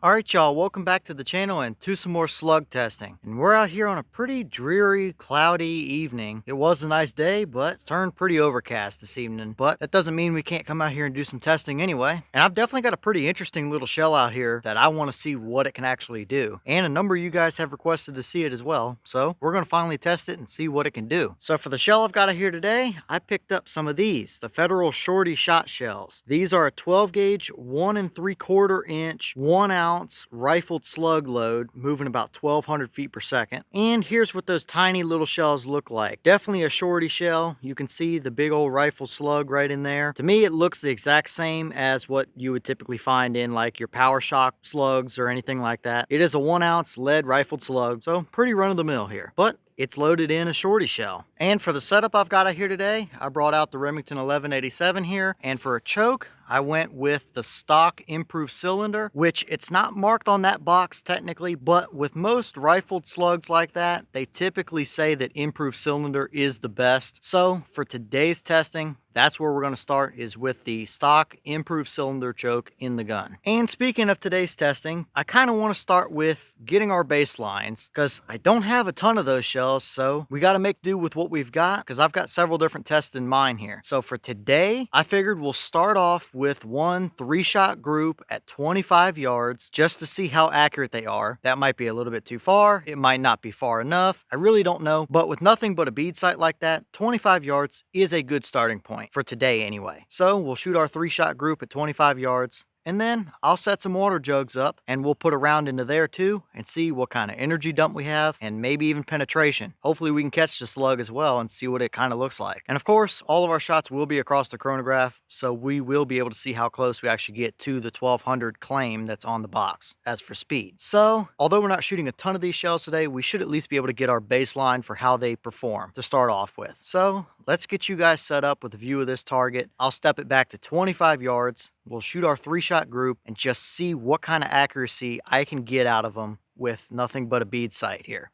Alright y'all, welcome back to the channel and to some more slug testing. And we're out here on a pretty dreary, cloudy evening. It was a nice day, but it's turned pretty overcast this evening. But that doesn't mean we can't come out here and do some testing anyway. And I've definitely got a pretty interesting little shell out here that I want to see what it can actually do. And a number of you guys have requested to see it as well. So we're going to finally test it and see what it can do. So for the shell I've got here today, I picked up some of these, the Federal Shorty Shotshells. These are a 12 gauge, 1 3/4 inch, 1 ounce rifled slug load, moving about 1,200 feet per second. And here's what those tiny little shells look like. Definitely a shorty shell. You can see the big old rifle slug right in there. To me, it looks the exact same as what you would typically find in like your Power Shock slugs or anything like that. It is a 1 ounce lead rifled slug, so pretty run of the mill here. But it's loaded in a shorty shell. And for the setup I've got out here today, I brought out the Remington 1187 here. And for a choke, I went with the stock improved cylinder, which it's not marked on that box technically, but with most rifled slugs like that, they typically say that improved cylinder is the best. So for today's testing, that's where we're going to start, is with the stock improved cylinder choke in the gun. And speaking of today's testing, I kind of want to start with getting our baselines, because I don't have a ton of those shells, so we got to make do with what we've got, because I've got several different tests in mind here. So for today, I figured we'll start off with one 3-shot group at 25 yards just to see how accurate they are. That might be a little bit too far. It might not be far enough. I really don't know, but with nothing but a bead sight like that, 25 yards is a good starting point for today anyway. So we'll shoot our 3-shot group at 25 yards. And then I'll set some water jugs up and we'll put a round into there too and see what kind of energy dump we have and maybe even penetration. Hopefully we can catch the slug as well and see what it kind of looks like. And of course, all of our shots will be across the chronograph, so we will be able to see how close we actually get to the 1200 claim that's on the box as for speed. So although we're not shooting a ton of these shells today, we should at least be able to get our baseline for how they perform to start off with. So let's get you guys set up with a view of this target. I'll step it back to 25 yards. We'll shoot our 3-shot group and just see what kind of accuracy I can get out of them with nothing but a bead sight here.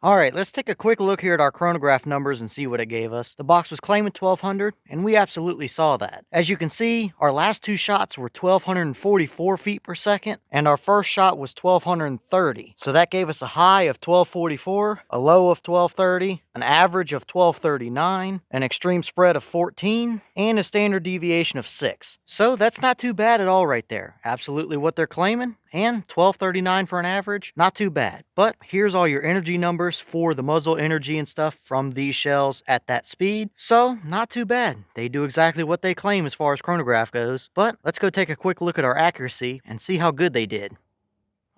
Alright, let's take a quick look here at our chronograph numbers and see what it gave us. The box was claiming 1200, and we absolutely saw that. As you can see, our last 2 shots were 1244 feet per second, and our first shot was 1230. So that gave us a high of 1244, a low of 1230, an average of 1239, an extreme spread of 14, and a standard deviation of 6. So that's not too bad at all right there. Absolutely what they're claiming. And 1239 for an average, not too bad. But here's all your energy numbers for the muzzle energy and stuff from these shells at that speed. So not too bad. They do exactly what they claim as far as chronograph goes. But let's go take a quick look at our accuracy and see how good they did.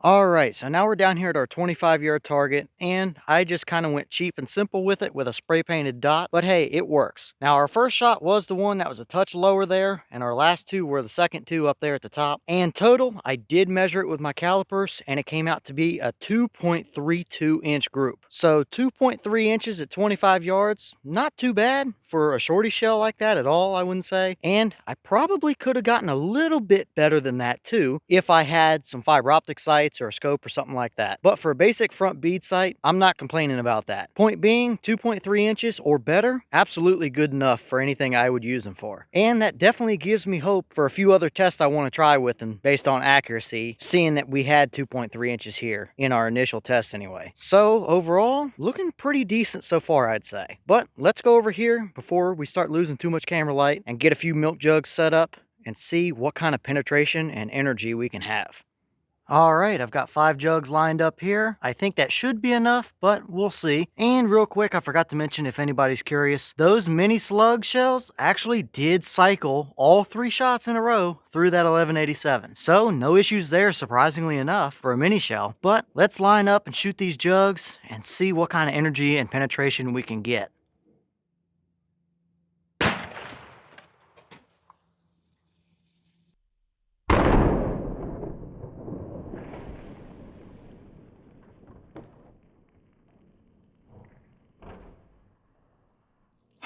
Alright, so now we're down here at our 25-yard target, and I just kind of went cheap and simple with it with a spray painted dot, but hey, it works. Now our first shot was the one that was a touch lower there, and our last 2 were the second 2 up there at the top. And total, I did measure it with my calipers, and it came out to be a 2.32 inch group. So 2.3 inches at 25 yards, not too bad for a shorty shell like that at all, I wouldn't say. And I probably could have gotten a little bit better than that too, if I had some fiber optic sights or a scope or something like that. But for a basic front bead sight, I'm not complaining about that. Point being, 2.3 inches or better, absolutely good enough for anything I would use them for. And that definitely gives me hope for a few other tests I want to try with them based on accuracy, seeing that we had 2.3 inches here in our initial test anyway. So overall, looking pretty decent so far, I'd say. But let's go over here before we start losing too much camera light and get a few milk jugs set up and see what kind of penetration and energy we can have. Alright, I've got 5 jugs lined up here. I think that should be enough, but we'll see. And real quick, I forgot to mention, if anybody's curious, those mini slug shells actually did cycle all 3 shots in a row through that 1187. So no issues there, surprisingly enough, for a mini shell. But let's line up and shoot these jugs and see what kind of energy and penetration we can get.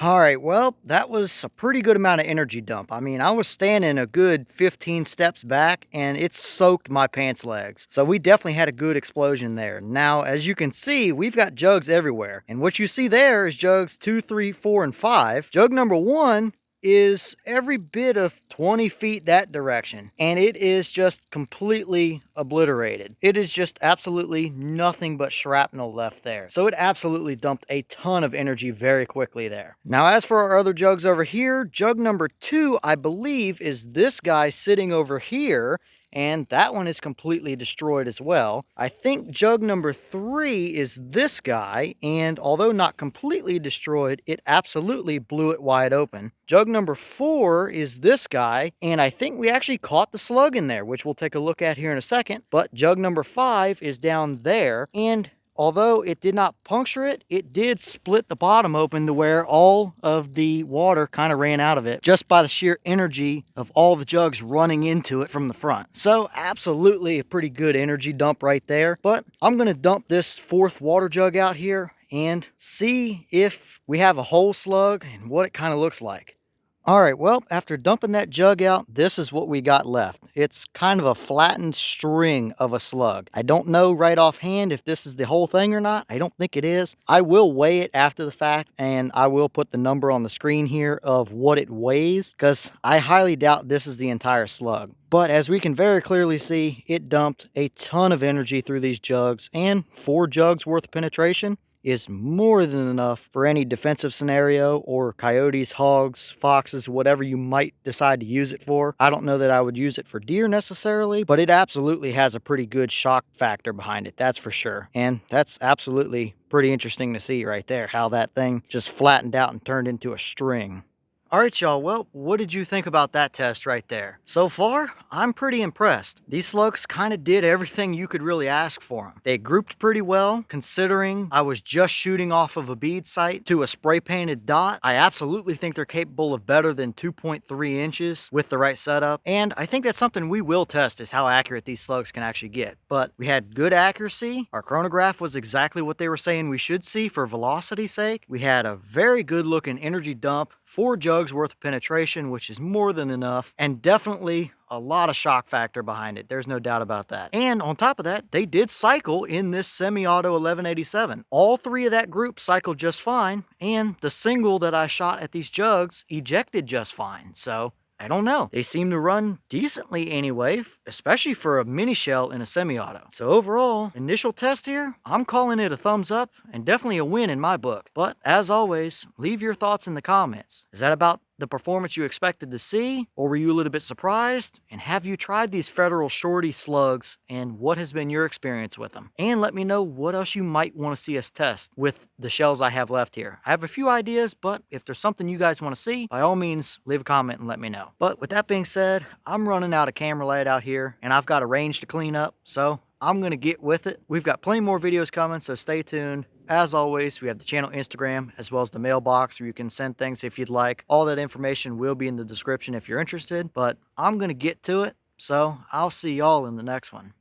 All right, well, that was a pretty good amount of energy dump. I mean, I was standing a good 15 steps back and it soaked my pants legs. So we definitely had a good explosion there. Now, as you can see, we've got jugs everywhere. And what you see there is jugs 2, 3, 4, and 5. Jug number 1 is every bit of 20 feet that direction, and it is just completely obliterated. It is just absolutely nothing but shrapnel left there. So it absolutely dumped a ton of energy very quickly there. Now, as for our other jugs over here, jug number 2, I believe, is this guy sitting over here, and that one is completely destroyed as well. I think jug number 3 is this guy, and although not completely destroyed, it absolutely blew it wide open. Jug number 4 is this guy, and I think we actually caught the slug in there, which we'll take a look at here in a second. But jug number 5 is down there, and although it did not puncture it, it did split the bottom open to where all of the water kind of ran out of it just by the sheer energy of all the jugs running into it from the front. So absolutely a pretty good energy dump right there. But I'm going to dump this 4th water jug out here and see if we have a whole slug and what it kind of looks like. All right, well, after dumping that jug out, this is what we got left. It's kind of a flattened string of a slug. I don't know right offhand if this is the whole thing or not. I don't think it is. I will weigh it after the fact, and I will put the number on the screen here of what it weighs, because I highly doubt this is the entire slug. But as we can very clearly see, it dumped a ton of energy through these jugs, and 4 jugs worth of penetration is more than enough for any defensive scenario or coyotes, hogs, foxes, whatever you might decide to use it for. I don't know that I would use it for deer necessarily, but it absolutely has a pretty good shock factor behind it, that's for sure. And that's absolutely pretty interesting to see right there, how that thing just flattened out and turned into a string. All right, y'all, well, what did you think about that test right there? So far, I'm pretty impressed. These slugs kind of did everything you could really ask for them. They grouped pretty well, considering I was just shooting off of a bead sight to a spray painted dot. I absolutely think they're capable of better than 2.3 inches with the right setup, and I think that's something we will test, is how accurate these slugs can actually get. But we had good accuracy. Our chronograph was exactly what they were saying we should see for velocity's sake. We had a very good looking energy dump, 4 jugs worth of penetration, which is more than enough, and definitely a lot of shock factor behind it. There's no doubt about that. And on top of that, they did cycle in this semi-auto 1187. All 3 of that group cycled just fine, and the single that I shot at these jugs ejected just fine. So I don't know. They seem to run decently anyway, especially for a mini shell in a semi-auto. So overall, initial test here, I'm calling it a thumbs up and definitely a win in my book. But as always, leave your thoughts in the comments. Is that about the performance you expected to see, or were you a little bit surprised? And have you tried these Federal Shorty slugs, and what has been your experience with them? And let me know what else you might want to see us test with the shells I have left here. I have a few ideas, but if there's something you guys want to see, by all means, leave a comment and let me know. But with that being said, I'm running out of camera light out here, and I've got a range to clean up, so I'm going to get with it. We've got plenty more videos coming, so stay tuned. As always, we have the channel Instagram as well as the mailbox where you can send things if you'd like. All that information will be in the description if you're interested, but I'm going to get to it, so I'll see y'all in the next one.